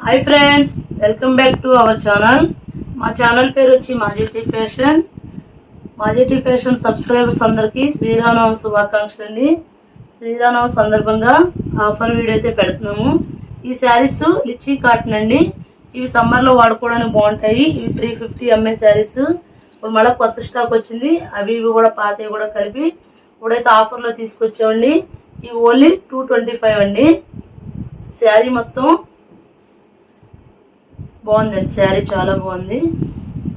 Hi friends, welcome back to our channel. మా channel పేరు వచ్చి మాజెటీ ఫ్యాషన్. మాజెటీ ఫ్యాషన్ సబ్స్క్రైబర్స్ అందరికీ శ్రీరామనవమి శుభాకాంక్షలు అండి. శ్రీరామనవమి సందర్భంగా ఆఫర్ వీడియో అయితే పెడుతున్నాము. ఈ శారీస్ లిచ్చీ కాటన్ అండి. ఇవి సమ్మర్లో వాడుకోవడానికి బాగుంటాయి. ఇవి 350 ఎంఏ శారీస్. ఇప్పుడు మళ్ళీ కొత్త స్టాక్ వచ్చింది. అవి ఇవి కూడా పాతవి కూడా కలిపి ఇప్పుడైతే ఆఫర్లో తీసుకొచ్చామండి. ఇవి ఓన్లీ 225 అండి. శారీ మొత్తం బాగుందండి. శారీ చాలా బాగుంది.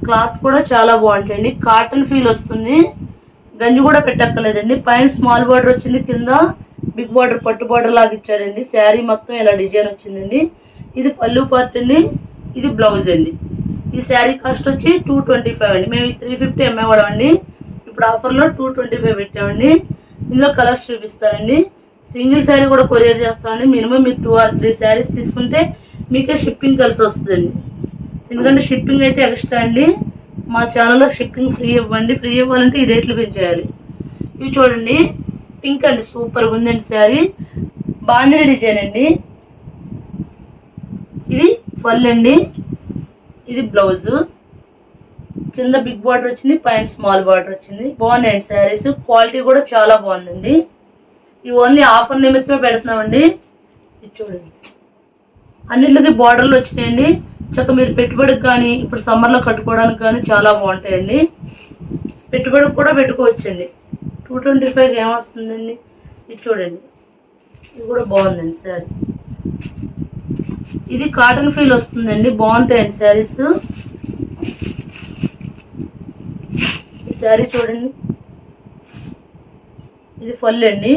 క్లాత్ కూడా చాలా బాగుంటుంది. కాటన్ ఫీల్ వస్తుంది. గంజి కూడా పెట్టక్కర్లేదండి. పైన స్మాల్ బార్డర్ వచ్చింది, కింద బిగ్ బార్డర్ పట్టు బార్డర్ లాగా ఇచ్చాడండి. శారీ మొత్తం ఇలా డిజైన్ వచ్చిందండి. ఇది పళ్ళు పార్ట్ అండి, ఇది బ్లౌజ్ అండి. ఈ శారీ కాస్ట్ వచ్చి 225 అండి. మేము 350 అమ్మేవాడమండి. ఇప్పుడు ఆఫర్లో 225 పెట్టామండి. ఇందులో కలర్స్ చూపిస్తానండి. సింగిల్ శారీ కూడా కొరియర్ చేస్తామండి. మినిమం మీరు 2 or 3 శారీస్ తీసుకుంటే మీకే షిప్పింగ్ కలిసి వస్తుందండి. ఎందుకంటే షిప్పింగ్ అయితే ఎక్స్ట్రా అండి. మా ఛానల్లో షిప్పింగ్ ఫ్రీ ఇవ్వండి. ఫ్రీ ఇవ్వాలంటే ఈ రేట్లు పెంచేయాలి. ఇవి చూడండి, పింక్ అండి, సూపర్గా ఉందండి శారీ. బాందిని డిజైన్ అండి. ఇది పళ్ళు అండి, ఇది బ్లౌజ్. కింద బిగ్ బార్డర్ వచ్చింది, పైన స్మాల్ బార్డర్ వచ్చింది. బాగున్నాయండి శారీస్. క్వాలిటీ కూడా చాలా బాగుందండి. ఇవి ఓన్లీ ఆఫర్ నిమిత్తమే పెడుతున్నామండి. ఇది చూడండి, అన్నింటికి బార్డర్లు వచ్చినాయండి. చక్క మీరు పెట్టుబడికి కానీ ఇప్పుడు సమ్మర్లో కట్టుకోవడానికి కానీ చాలా బాగుంటాయండి. పెట్టుబడికి కూడా పెట్టుకోవచ్చండి. 225 ఏమొస్తుందండి. ఇది చూడండి, ఇది కూడా బాగుందండి శారీ. ఇది కాటన్ ఫీల్ వస్తుందండి. బాగుంటాయండి శారీస్. ఈ శారీ చూడండి, ఇది ఫుల్ అండి.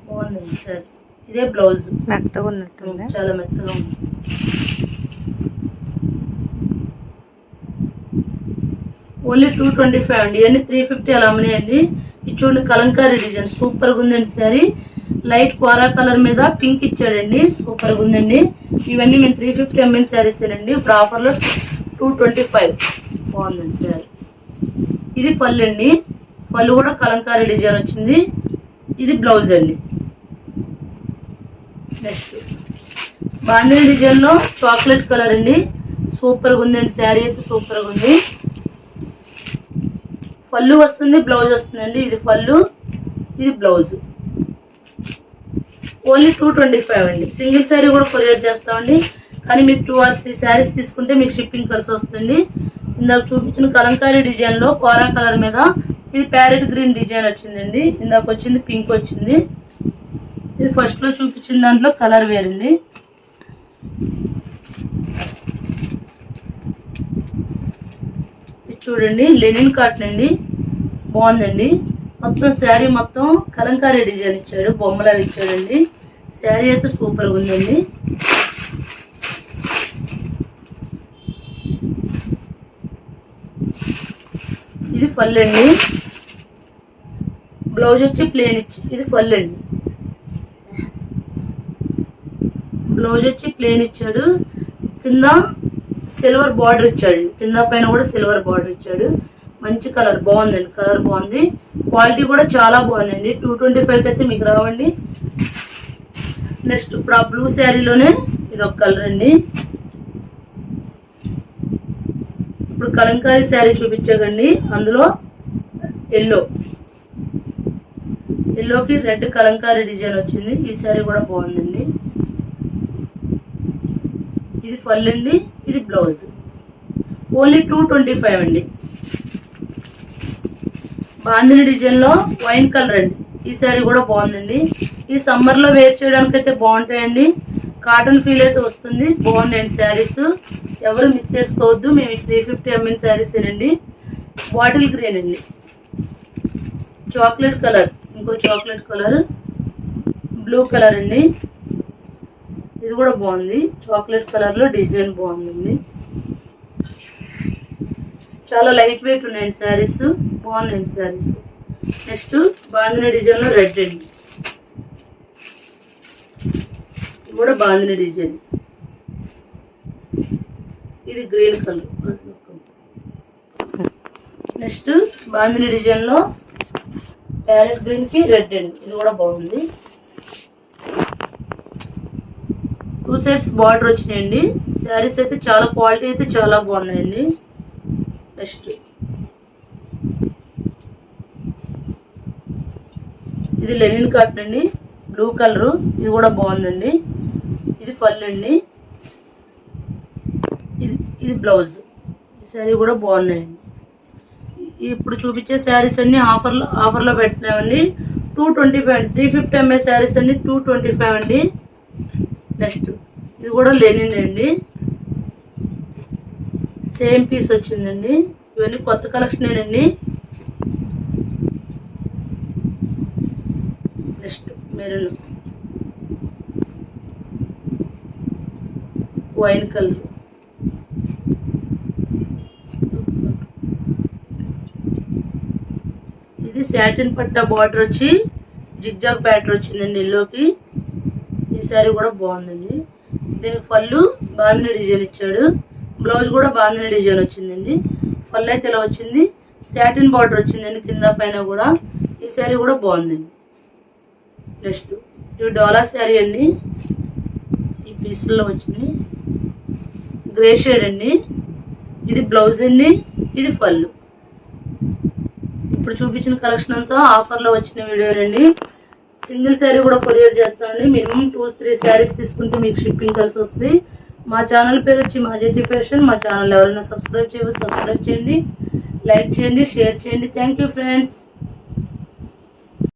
బాగుందండి శారీ. ఇదే బ్లౌజ్. మెత్తగా ఉన్నట్టుంది, చాలా మెత్తగా ఉంది. ఓన్లీ 225 అండి. ఇవన్నీ 350 అలా అమ్మినాయండి. ఇది చూడండి, కలంకారీ డిజైన్ సూపర్గా ఉందండి శారీ. లైట్ కోరా కలర్ మీద పింక్ ఇచ్చాడండి. సూపర్గా ఉందండి. ఇవన్నీ మేము 350 ఎంఎల్ శారీస్ అండి. ఇప్పుడు ఆఫర్లో 225. బాగుందండి శారీ. ఇది పళ్ళు అండి. పళ్ళు కూడా కలంకారీ డిజైన్ వచ్చింది. ఇది బ్లౌజ్ అండి. నెక్స్ట్ బాందిని డిజైన్లో చాక్లెట్ కలర్ అండి. సూపర్గా ఉందండి శారీ అయితే సూపర్గా ఉంది. పళ్ళు వస్తుంది, బ్లౌజ్ వస్తుందండి. ఇది పళ్ళు, ఇది బ్లౌజ్. ఓన్లీ 225 అండి. సింగిల్ శారీ కూడా కొరియర్ చేస్తామండి. కానీ మీకు 2 or 3 శారీస్ తీసుకుంటే మీకు షిప్పింగ్ కలిసి వస్తుంది. ఇందాక చూపించిన కలంకారీ డిజైన్లో కోరా కలర్ మీద ఇది ప్యారెట్ గ్రీన్ డిజైన్ వచ్చిందండి. ఇందాక వచ్చింది పింక్ వచ్చింది. ఇది ఫస్ట్లో చూపించిన దాంట్లో కలర్ వేరండి. ఇది చూడండి, లెనిన్ కాటన్ అండి. బాగుందండి. మొత్తం శారీ మొత్తం కలంకారీ డిజైన్ ఇచ్చాడు, బొమ్మలా ఇచ్చాడండి. శారీ అయితే సూపర్గా ఉందండి. ఇది పళ్ళు అండి. బ్లౌజ్ వచ్చి ప్లేన్ ఇచ్చి, ఇది పళ్ళు అండి. బ్లౌజ్ వచ్చి ప్లేన్ ఇచ్చాడు. కింద సిల్వర్ బార్డర్ ఇచ్చాడు. కింద పైన కూడా సిల్వర్ బార్డర్ ఇచ్చాడు. మంచి కలర్, బాగుందండి. కలర్ బాగుంది. క్వాలిటీ కూడా చాలా బాగుందండి. 225 అయితే మీకు రావండి. నెక్స్ట్ ఇప్పుడు ఆ బ్లూ శారీలోనే ఇది ఒక కలర్ అండి. ఇప్పుడు కలంకారీ శారీ చూపించాకండి. అందులో ఎల్లోకి రెడ్ కలంకారీ డిజైన్ వచ్చింది. ఈ శారీ కూడా బాగుందండి. ఇది పళ్ళు అండి, ఇది బ్లౌజ్. ఓన్లీ 225 అండి. బాందిని డిజైన్లో వైన్ కలర్ అండి. ఈ శారీ కూడా బాగుందండి. ఈ సమ్మర్లో వేర్ చేయడానికి అయితే బాగుంటాయండి. కాటన్ ఫీల్ అయితే వస్తుంది. బాగున్నాయండి శారీస్. ఎవరు మిస్ చేసుకోవద్దు. మేము 350 ఎంఎల్ శారీస్ అండి. బాటిల్ గ్రీన్ అండి, చాక్లెట్ కలర్, ఇంకో చాక్లెట్ కలర్, బ్లూ కలర్ అండి. ఇది కూడా బాగుంది. చాక్లెట్ కలర్లో డిజైన్ బాగుందండి. చాలా లైట్ వెయిట్ ఉన్నాయండి శారీస్. బాగున్నాయండి శారీస్. నెక్స్ట్ బాందిని డిజైన్లో రెడ్ అండి. ఇది కూడా బాందిని డిజైన్. ఇది గ్రీన్ కలర్. నెక్స్ట్ బాందిని డిజైన్లో ప్యారెట్ గ్రీన్ కి రెడ్ అండి, ఇది కూడా బాగుంది. 2 సైడ్స్ బార్డర్ వచ్చినాయండి. శారీస్ అయితే చాలా క్వాలిటీ అయితే చాలా బాగున్నాయండి. నెక్స్ట్ ఇది లెనిన్ కాటన్ అండి, బ్లూ కలరు, ఇది కూడా బాగుందండి. ఇది పళ్ళు అండి, ఇది బ్లౌజ్. ఈ శారీ కూడా బాగున్నాయండి. ఇప్పుడు చూపించే శారీస్ అన్ని ఆఫర్లో పెట్టినామండి. 225 అండి. 350 ఎంఏ శారీస్ అన్ని 225 అండి. నెక్స్ట్ ఇది కూడా లెనిన్ అండి, సేమ్ పీస్ వచ్చిందండి. ఇవన్నీ కొత్త కలెక్షన్ అండి. నెక్స్ట్ మెరూన్, వైన్ కలర్, ఇది సాటిన్ పట్టా బార్డర్ వచ్చి జిగ్జాగ్ ప్యాటర్న్ వచ్చిందండి ఎల్లోకి. ఈ శారీ కూడా బాగుందండి. దీనికి పళ్ళు బాందిని డిజైన్ ఇచ్చాడు, బ్లౌజ్ కూడా బాందిని డిజైన్ వచ్చిందండి. పళ్ళు అయితే ఇలా వచ్చింది, సాటిన్ బార్డర్ వచ్చిందండి కింద పైన కూడా. ఈ శారీ కూడా బాగుందండి. నెక్స్ట్ ఇది డోలా శారీ అండి, ఈ పీస్లో వచ్చింది, గ్రే షేడ్ అండి. ఇది బ్లౌజ్ అండి, ఇది పళ్ళు. ఇప్పుడు చూపించిన కలెక్షన్ అంతా ఆఫర్లో వచ్చిన వీడియోలండి. సింగిల్ శారీ కూడా కొరియర్ చేస్తామండి. మినిమం 2-3 శారీస్ తీసుకుంటే మీకు షిప్పింగ్ కలిసి వస్తుంది. మా ఛానల్ పేరు వచ్చి మాజేటి ఫ్యాషన్. మా ఛానల్ ఎవరైనా సబ్స్క్రైబ్ చేయండి, లైక్ చేయండి, షేర్ చేయండి. Thank you friends.